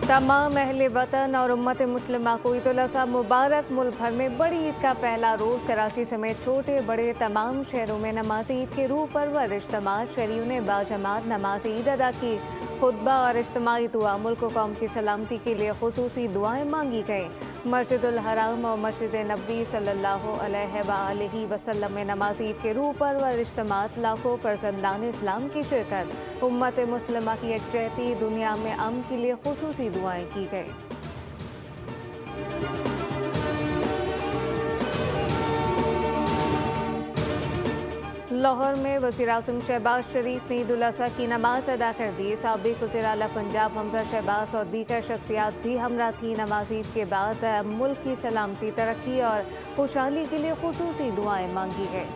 तमाम अहले वतन और उम्मत मुस्लिमा को ईद उल अज़हा मुबारक। मुल्क भर में बड़ी ईद का पहला रोज़ कराची समेत छोटे बड़े तमाम शहरों में नमाज ईद के रूह परवर इज्तिमात शहरियों ने बाजमात नमाज ईद अदा की। खुतबा और इज्तिमाई दुआ, मुल्क व कौम की सलामती के लिए खुसूसी दुआएं मांगी गईं। मस्जिदुल हराम और मस्जिद नबवी सल्लल्लाहु अलैहि वसल्लम में नमाज ईद के रूह परवर इज्तिमात, लाखों फर्जंदान इस्लाम की शिरकत। उम्मत मुस्लिमा की यकजहती, दुनिया में अमन के लिए खुसूसी दुआएं की गई। लाहौर में वज़ीर आज़म शहबाज शरीफ ने ईद उल अज़हा की नमाज अदा कर दी। साबिक़ वज़ीर आला पंजाब हमजा शहबाज और दीगर शख्सियात भी हमरा थी। नमाज ईद के बाद मुल्क की सलामती, तरक्की और खुशहाली के लिए खुसूसी दुआएं मांगी गई।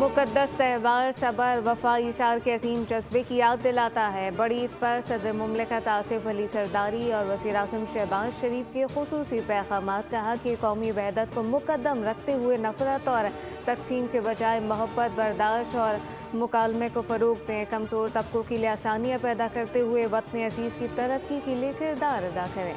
मुक़द्दस त्यौहार सबर, वफ़ा, ईसार के अज़ीम जज्बे की याद दिलाता है। बड़ी ईद पर सदर मुमलिकत आसिफ अली ज़रदारी और वज़ीर आज़म शहबाज शरीफ के खुसूसी पैगामात, कहा कि कौमी वहदत को मुक़द्दम रखते हुए नफ़रत और तक़सीम के बजाय मोहब्बत, बर्दाश्त और मुकालमे को फ़रोग़ दें। कमज़ोर तबकों के लिए आसानियाँ पैदा करते हुए वतन अज़ीज़ की तरक्की के लिए किरदार अदा करें।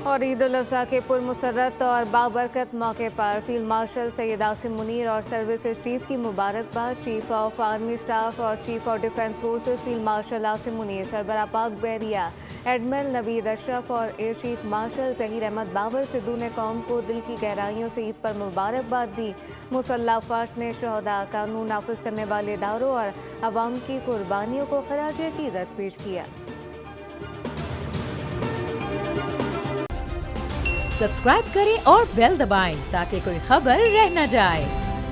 और ईद उल अज़हा के पुरमसरत और बाबरकत मौके पर फील्ड मार्शल सैयद आसिम मुनीर और सर्विसेज चीफ की मुबारकबाद। चीफ ऑफ आर्मी स्टाफ और chief of defence forces field marshal Asim Munir, सरबराह पाक बहरिया एडमिरल नवीद अशरफ और air chief marshal Zaheer Ahmad Babar Sidhu ने कौम को दिल की गहराइयों से ईद पर मुबारकबाद दी। मुसल्लह अफ़वाज ने शहदा, कानून नाफिज करने वाले इदारों और अवाम की कुर्बानियों को खराज अक़ीदत पेश किया। सब्सक्राइब करें और बेल दबाएं ताकि कोई खबर रह न जाए।